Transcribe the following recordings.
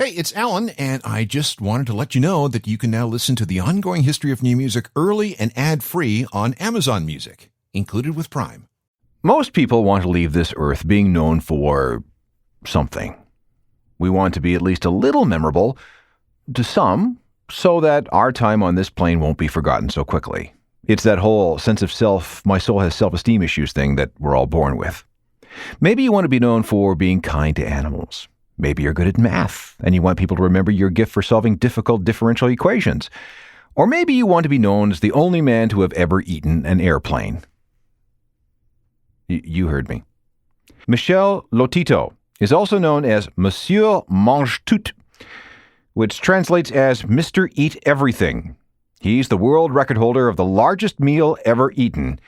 Hey, it's Alan, and I just wanted to let you know that you can now listen to the ongoing history of new music early and ad-free on Amazon Music, included with Prime. Most people want to leave this earth being known for something. We want to be at least a little memorable to some, so that our time on this plane won't be forgotten so quickly. It's that whole sense of self, my soul has self-esteem issues thing that we're all born with. Maybe you want to be known for being kind to animals. Maybe you're good at math, and you want people to remember your gift for solving difficult differential equations. Or maybe you want to be known as the only man to have ever eaten an airplane. You heard me. Michel Lottito is also known as Massio Monge-tut, which translates as Mr. Eat Everything. He's the world record holder of the largest meal ever eaten.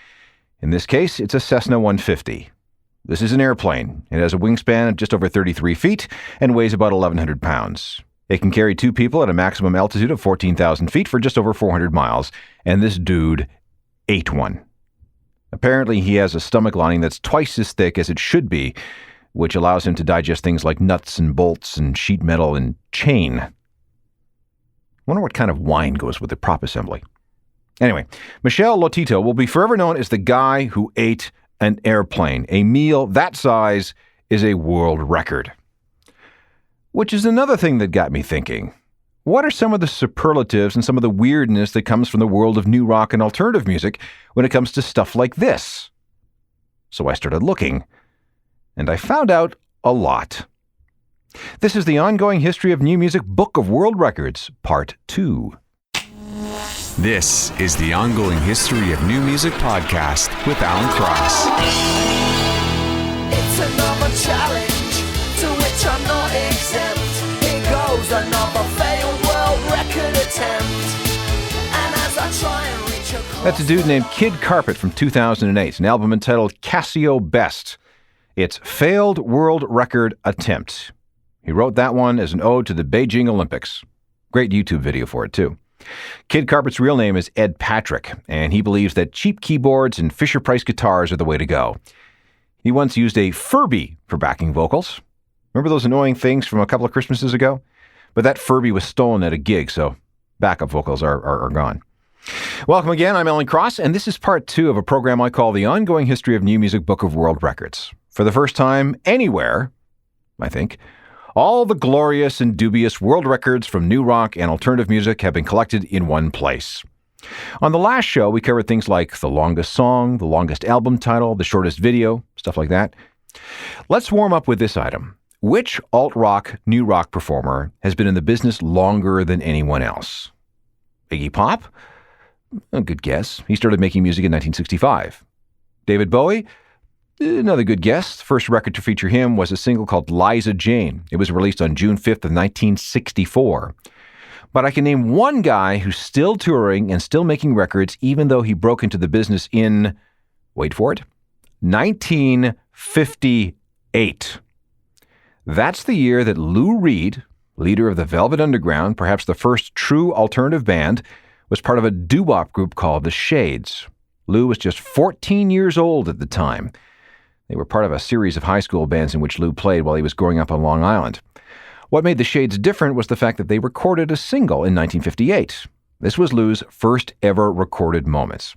In this case, it's a Cessna 150. This is an airplane. It has a wingspan of just over 33 feet and weighs about 1,100 pounds. It can carry two people at a maximum altitude of 14,000 feet for just over 400 miles, and this dude ate one. Apparently, he has a stomach lining that's twice as thick as it should be, which allows him to digest things like nuts and bolts and sheet metal and chain. Wonder what kind of wine goes with the prop assembly. Anyway, Michel Lottito will be forever known as the guy who ate an airplane. A meal that size is a world record. Which is another thing that got me thinking. What are some of the superlatives and some of the weirdness that comes from the world of new rock and alternative music when it comes to stuff like this? So I started looking, and I found out a lot. This is the Ongoing History of New Music Book of World Records, Part 2. This is the Ongoing History of New Music podcast with Alan Cross. It's another challenge to which I'm not exempt. Here goes another failed world record attempt. And as I try and reach across... That's a dude named Kid Carpet from 2008, an album entitled Casio Best. It's Failed World Record Attempt. He wrote that one as an ode to the Beijing Olympics. Great YouTube video for it, too. Kid Carpet's real name is Ed Patrick, and he believes that cheap keyboards and Fisher-Price guitars are the way to go. He once used a Furby for backing vocals. Remember those annoying things from a couple of Christmases ago? But that Furby was stolen at a gig, so backup vocals are gone. Welcome again, I'm Alan Cross, and this is part 2 of a program I call the Ongoing History of New Music Book of World Records. For the first time anywhere, I think, all the glorious and dubious world records from new rock and alternative music have been collected in one place. On the last show, we covered things like the longest song, the longest album title, the shortest video, stuff like that. Let's warm up with this item. Which alt-rock, new rock performer has been in the business longer than anyone else? Iggy Pop? A good guess. He started making music in 1965. David Bowie? Another good guess. The first record to feature him was a single called Liza Jane. It was released on June 5th of 1964. But I can name one guy who's still touring and still making records even though he broke into the business in, wait for it, 1958. That's the year that Lou Reed, leader of the Velvet Underground, perhaps the first true alternative band, was part of a doo-wop group called The Shades. Lou was just 14 years old at the time. They were part of a series of high school bands in which Lou played while he was growing up on Long Island. What made the Shades different was the fact that they recorded a single in 1958. This was Lou's first ever recorded moments.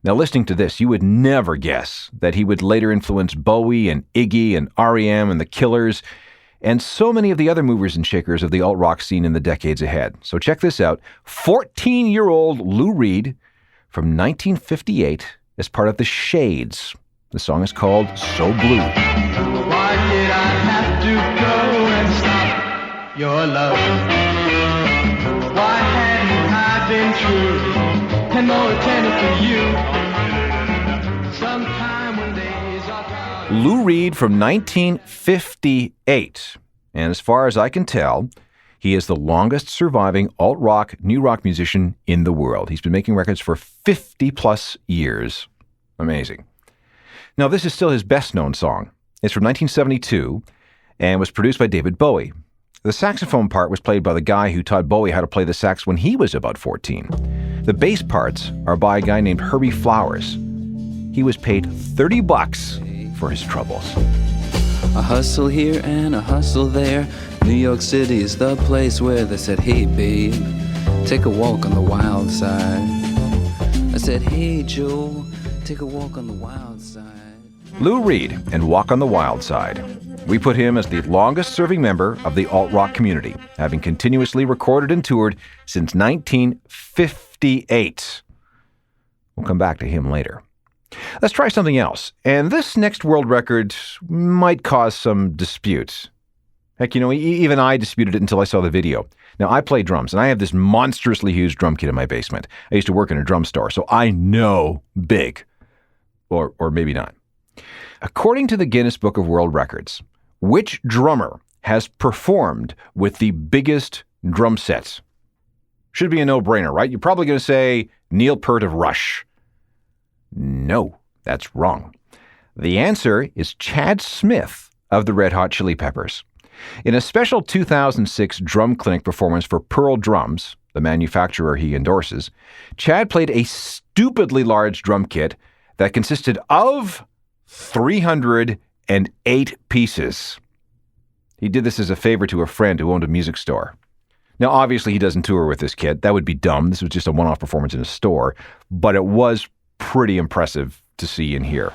Now, listening to this, you would never guess that he would later influence Bowie and Iggy and R.E.M. and The Killers and so many of the other movers and shakers of the alt-rock scene in the decades ahead. So check this out. 14-year-old Lou Reed from 1958 as part of The Shades. The song is called So Blue. Why did I have to go and stop your love? Why hadn't I been true and more attentive to you? Sometime when days are gone. Lou Reed from 1958. And as far as I can tell, he is the longest surviving alt-rock, new rock musician in the world. He's been making records for 50 plus years. Amazing. Now, this is still his best-known song. It's from 1972 and was produced by David Bowie. The saxophone part was played by the guy who taught Bowie how to play the sax when he was about 14. The bass parts are by a guy named Herbie Flowers. He was paid $30 for his troubles. A hustle here and a hustle there, New York City is the place where they said, hey babe, take a walk on the wild side. I said, hey Joe, take a walk on the wild side. Lou Reed and Walk on the Wild Side. We put him as the longest-serving member of the alt-rock community, having continuously recorded and toured since 1958. We'll come back to him later. Let's try something else, and this next world record might cause some disputes. Heck, even I disputed it until I saw the video. Now, I play drums, and I have this monstrously huge drum kit in my basement. I used to work in a drum store, so I know big. Or maybe not. According to the Guinness Book of World Records, which drummer has performed with the biggest drum sets? Should be a no-brainer, right? You're probably going to say Neil Peart of Rush. No, that's wrong. The answer is Chad Smith of the Red Hot Chili Peppers. In a special 2006 drum clinic performance for Pearl Drums, the manufacturer he endorses, Chad played a stupidly large drum kit that consisted of 308 pieces. He did this as a favor to a friend who owned a music store. Now, obviously, he doesn't tour with this kit. That would be dumb. This was just a one-off performance in a store, but it was pretty impressive to see and hear.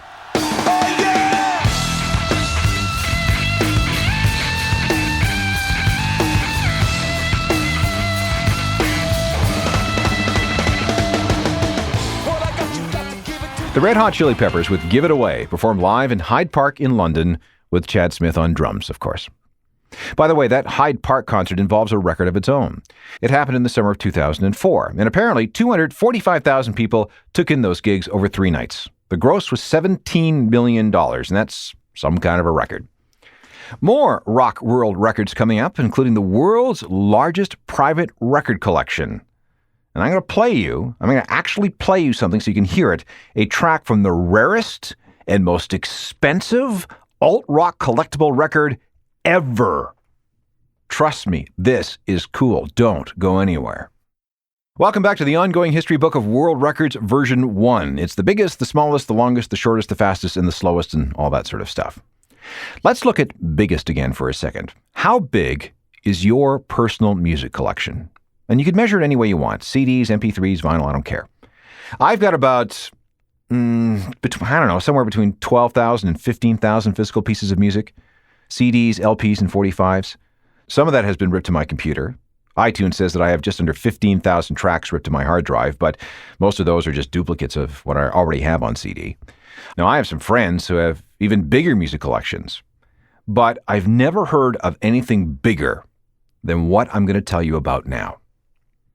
The Red Hot Chili Peppers with Give It Away performed live in Hyde Park in London with Chad Smith on drums, of course. By the way, that Hyde Park concert involves a record of its own. It happened in the summer of 2004, and apparently 245,000 people took in those gigs over 3 nights. The gross was $17 million, and that's some kind of a record. More rock world records coming up, including the world's largest private record collection. And I'm going to actually play you something so you can hear it, a track from the rarest and most expensive alt-rock collectible record ever. Trust me, this is cool. Don't go anywhere. Welcome back to the Ongoing History Book of World Records version 1. It's the biggest, the smallest, the longest, the shortest, the fastest, and the slowest, and all that sort of stuff. Let's look at biggest again for a second. How big is your personal music collection? And you can measure it any way you want. CDs, MP3s, vinyl, I don't care. I've got about, somewhere between 12,000 and 15,000 physical pieces of music. CDs, LPs, and 45s. Some of that has been ripped to my computer. iTunes says that I have just under 15,000 tracks ripped to my hard drive, but most of those are just duplicates of what I already have on CD. Now, I have some friends who have even bigger music collections, but I've never heard of anything bigger than what I'm going to tell you about now.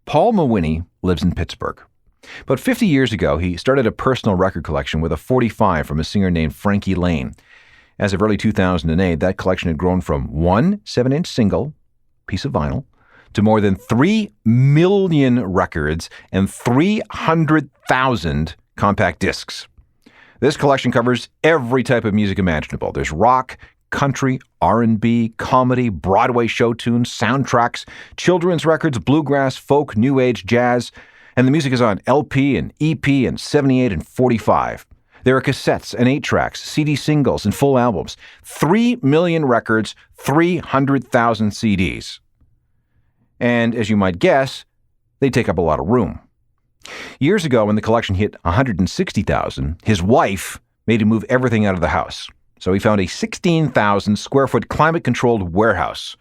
Paul Mawhinney lives in Pittsburgh. About 50 years ago, he started a personal record collection with a 45 from a singer named Frankie Laine. As of early 2008, that collection had grown from one 7-inch single piece of vinyl to more than 3 million records and 300,000 compact discs. This collection covers every type of music imaginable. There's rock, country, R&B, comedy, Broadway show tunes, soundtracks, children's records, bluegrass, folk, new age, jazz, and the music is on LP and EP and 78 and 45. There are cassettes and 8-tracks, CD singles, and full albums. 3 million records, 300,000 CDs. And as you might guess, they take up a lot of room. Years ago, when the collection hit 160,000, his wife made him move everything out of the house. So he found a 16,000 square foot climate-controlled warehouse.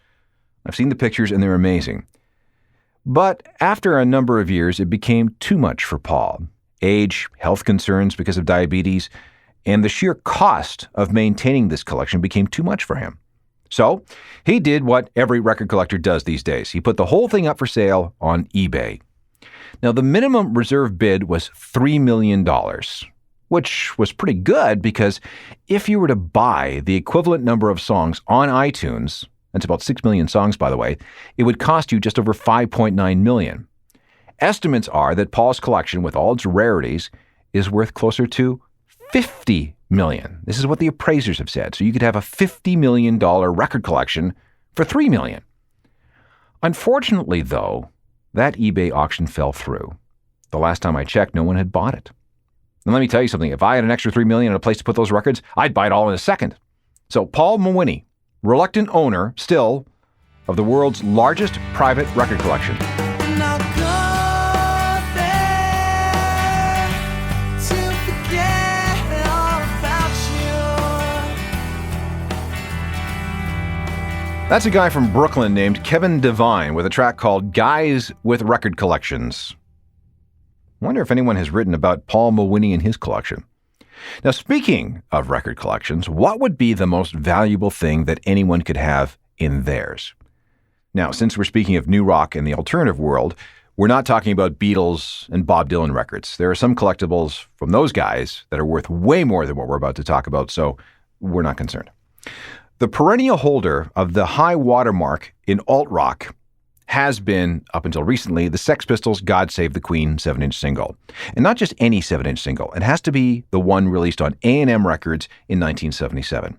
I've seen the pictures and they're amazing. But after a number of years, it became too much for Paul. Age, health concerns because of diabetes, and the sheer cost of maintaining this collection became too much for him. So he did what every record collector does these days. He put the whole thing up for sale on eBay. Now, the minimum reserve bid was $3 million. Which was pretty good because if you were to buy the equivalent number of songs on iTunes, that's about 6 million songs, by the way, it would cost you just over $5.9 million. Estimates are that Paul's collection, with all its rarities, is worth closer to $50 million. This is what the appraisers have said. So you could have a $50 million record collection for $3 million. Unfortunately, though, that eBay auction fell through. The last time I checked, no one had bought it. And let me tell you something, if I had an extra $3 million and a place to put those records, I'd buy it all in a second. So Paul Mawhinney, reluctant owner, still of the world's largest private record collection. Now go there to forget all about you. That's a guy from Brooklyn named Kevin Devine with a track called Guys with Record Collections. I wonder if anyone has written about Paul Mawhinney and his collection. Now, speaking of record collections, what would be the most valuable thing that anyone could have in theirs? Now, since we're speaking of new rock and the alternative world, we're not talking about Beatles and Bob Dylan records. There are some collectibles from those guys that are worth way more than what we're about to talk about, so we're not concerned. The perennial holder of the high watermark in alt-rock has been, up until recently, the Sex Pistols' God Save the Queen 7-inch single. And not just any 7-inch single. It has to be the one released on A&M Records in 1977.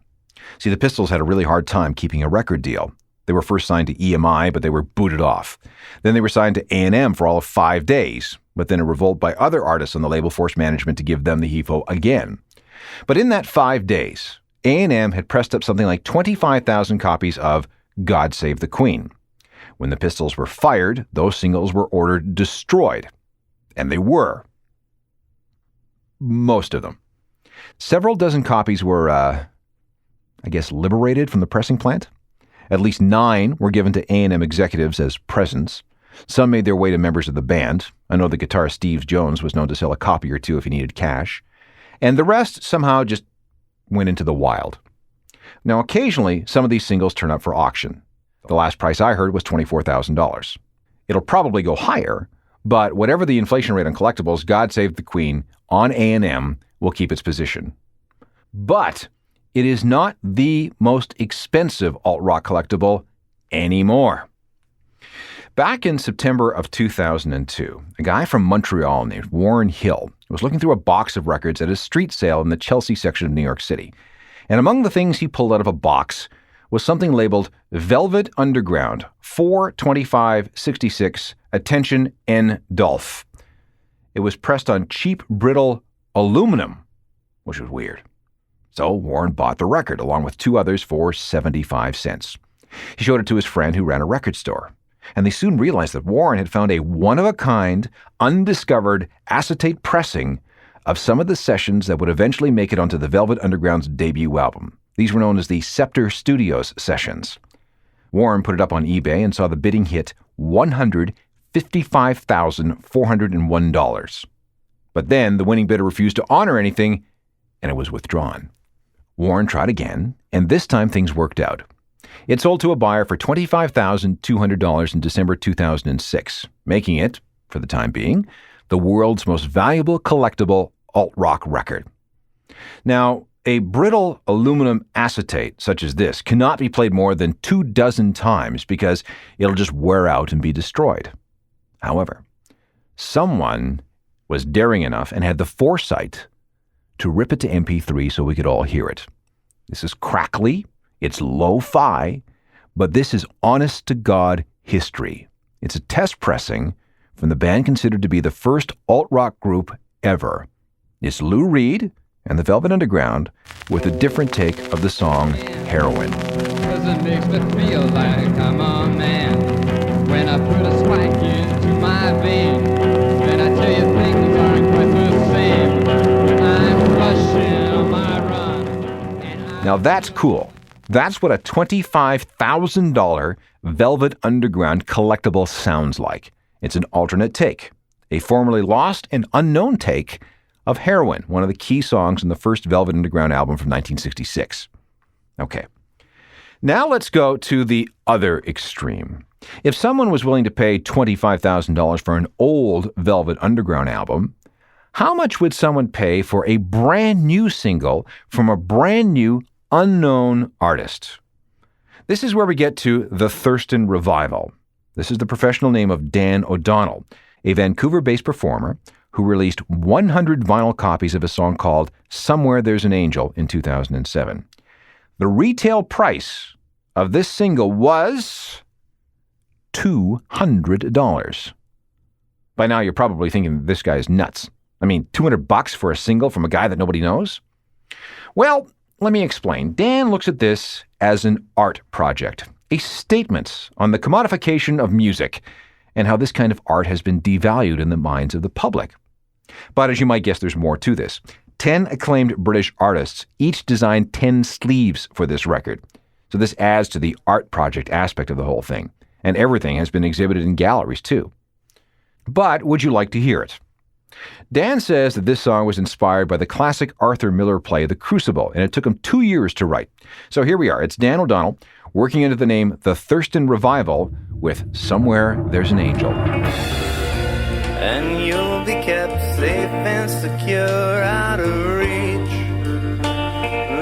See, the Pistols had a really hard time keeping a record deal. They were first signed to EMI, but they were booted off. Then they were signed to A&M for all of 5 days, but then a revolt by other artists on the label forced management to give them the HEFO again. But in that 5 days, A&M had pressed up something like 25,000 copies of God Save the Queen. When the Pistols were fired, those singles were ordered destroyed. And they were. Most of them. Several dozen copies were, liberated from the pressing plant. At least 9 were given to A&M executives as presents. Some made their way to members of the band. I know the guitarist Steve Jones was known to sell a copy or two if he needed cash. And the rest somehow just went into the wild. Now, occasionally, some of these singles turn up for auction. The last price I heard was $24,000. It'll probably go higher, but whatever the inflation rate on collectibles, God Save the Queen on A&M will keep its position. But it is not the most expensive alt-rock collectible anymore. Back in September of 2002, a guy from Montreal named Warren Hill was looking through a box of records at a street sale in the Chelsea section of New York City. And among the things he pulled out of a box was something labeled Velvet Underground 42566 Attention N. Dolph. It was pressed on cheap, brittle aluminum, which was weird. So Warren bought the record along with 2 others for 75 cents. He showed it to his friend who ran a record store. And they soon realized that Warren had found a one-of-a-kind, undiscovered acetate pressing of some of the sessions that would eventually make it onto the Velvet Underground's debut album. These were known as the Scepter Studios sessions. Warren put it up on eBay and saw the bidding hit $155,401. But then the winning bidder refused to honor anything, and it was withdrawn. Warren tried again, and this time things worked out. It sold to a buyer for $25,200 in December 2006, making it, for the time being, the world's most valuable collectible alt-rock record. Now, a brittle aluminum acetate such as this cannot be played more than 24 times because it'll just wear out and be destroyed. However, someone was daring enough and had the foresight to rip it to MP3 so we could all hear it. This is crackly, it's lo-fi, but this is honest-to-God history. It's a test pressing from the band considered to be the first alt-rock group ever. It's Lou Reed and the Velvet Underground with a different take of the song Heroin. 'Cause it makes me feel like I'm a man when I put a spike into my vein. Then I tell you things aren't quite the same when I'm rushing on my run. Now that's cool. That's what a $25,000 Velvet Underground collectible sounds like. It's an alternate take, a formerly lost and unknown take of Heroin, one of the key songs in the first Velvet Underground album from 1966. Okay. Now let's go to the other extreme. If someone was willing to pay $25,000 for an old Velvet Underground album, how much would someone pay for a brand new single from a brand new unknown artist? This is where we get to the Thurston Revival. This is the professional name of Dan O'Donnell, a Vancouver-based performer who released 100 vinyl copies of a song called Somewhere There's an Angel in 2007. The retail price of this single was $200. By now, you're probably thinking this guy is nuts. I mean, $200 for a single from a guy that nobody knows? Well, let me explain. Dan looks at this as an art project, a statement on the commodification of music and how this kind of art has been devalued in the minds of the public. But as you might guess, there's more to this. 10 acclaimed British artists each designed 10 sleeves for this record. So this adds to the art project aspect of the whole thing. And everything has been exhibited in galleries too. But would you like to hear it? Dan says that this song was inspired by the classic Arthur Miller play The Crucible, and it took him 2 years to write. So here we are. It's Dan O'Donnell working under the name The Thurston Revival with Somewhere There's an Angel. And you'll be kept safe and secure out of reach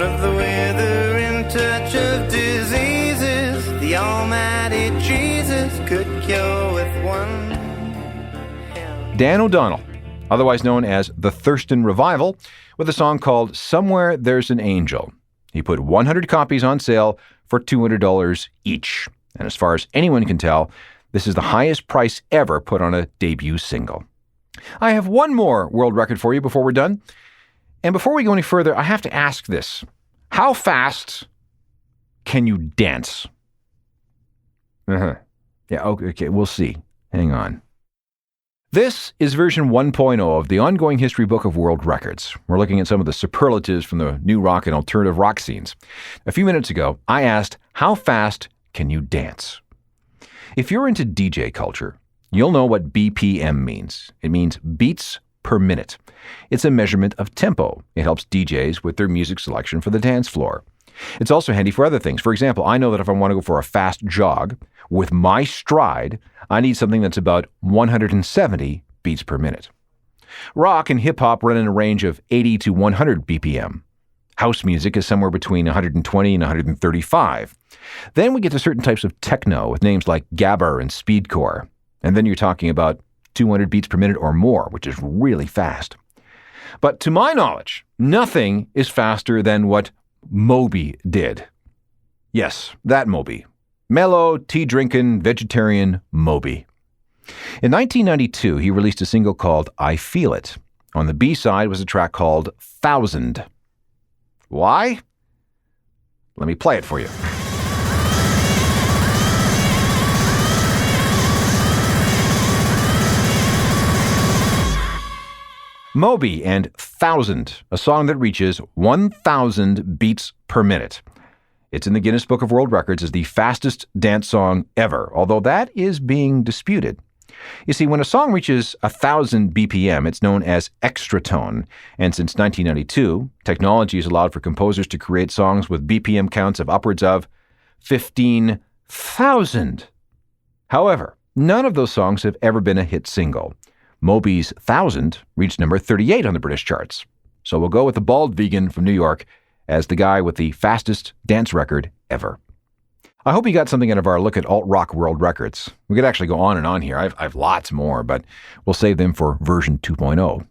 of the weather, in touch of diseases the Almighty Jesus could cure with one. Dan O'Donnell, otherwise known as The Thurston Revival, with a song called Somewhere There's an Angel. He put 100 copies on sale for $200 each. And as far as anyone can tell, this is the highest price ever put on a debut single. I have one more world record for you before we're done. And before we go any further, I have to ask this. How fast can you dance? Yeah, okay, we'll see. Hang on. This is version 1.0 of the ongoing history book of world records. We're looking at some of the superlatives from the new rock and alternative rock scenes. A few minutes ago, I asked, how fast can you dance? If you're into DJ culture, you'll know what BPM means. It means beats per minute. It's a measurement of tempo. It helps DJs with their music selection for the dance floor. It's also handy for other things. For example, I know that if I want to go for a fast jog with my stride, I need something that's about 170 beats per minute. Rock and hip-hop run in a range of 80 to 100 BPM. House music is somewhere between 120 and 135. Then we get to certain types of techno with names like gabber and speedcore. And then you're talking about 200 beats per minute or more, which is really fast. But to my knowledge, nothing is faster than what Moby did. Yes, that Moby. Mellow, tea-drinking, vegetarian Moby. In 1992, he released a single called I Feel It. On the B-side was a track called 1000. Why? Let me play it for you. Moby and 1000, a song that reaches 1,000 beats per minute. It's in the Guinness Book of World Records as the fastest dance song ever, although that is being disputed. You see, when a song reaches 1,000 BPM, it's known as extratone, and since 1992, technology has allowed for composers to create songs with BPM counts of upwards of 15,000. However, none of those songs have ever been a hit single. Moby's 1000 reached number 38 on the British charts. So we'll go with the bald vegan from New York as the guy with the fastest dance record ever. I hope you got something out of our look at alt-rock world records. We could actually go on and on here. I've lots more, but we'll save them for version 2.0.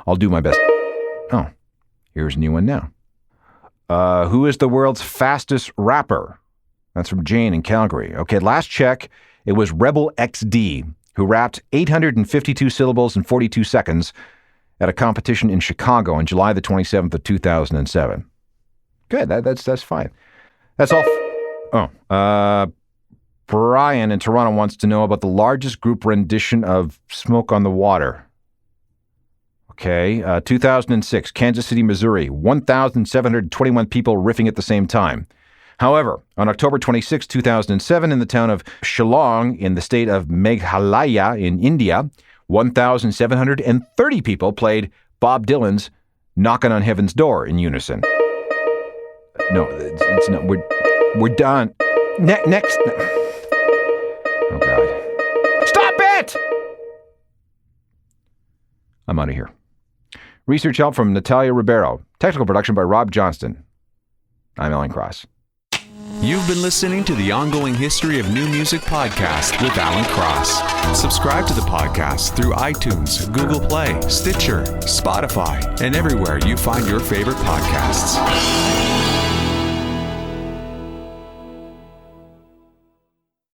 I'll do my best. Oh, here's a new one now. Who is the world's fastest rapper? That's from Jane in Calgary. Okay, last check, it was Rebel XD, who rapped 852 syllables in 42 seconds at a competition in Chicago on July the 27th of 2007. Good, that's fine. That's all. Brian in Toronto wants to know about the largest group rendition of Smoke on the Water. Okay, 2006, Kansas City, Missouri, 1,721 people riffing at the same time. However, on October 26, 2007, in the town of Shillong in the state of Meghalaya in India, 1,730 people played Bob Dylan's Knockin' on Heaven's Door in unison. No, it's not. We're done. Next. Oh, God. Stop it! I'm out of here. Research help from Natalia Ribeiro. Technical production by Rob Johnston. I'm Alan Cross. You've been listening to the Ongoing History of New Music podcast with Alan Cross. Subscribe to the podcast through iTunes, Google Play, Stitcher, Spotify, and everywhere you find your favorite podcasts.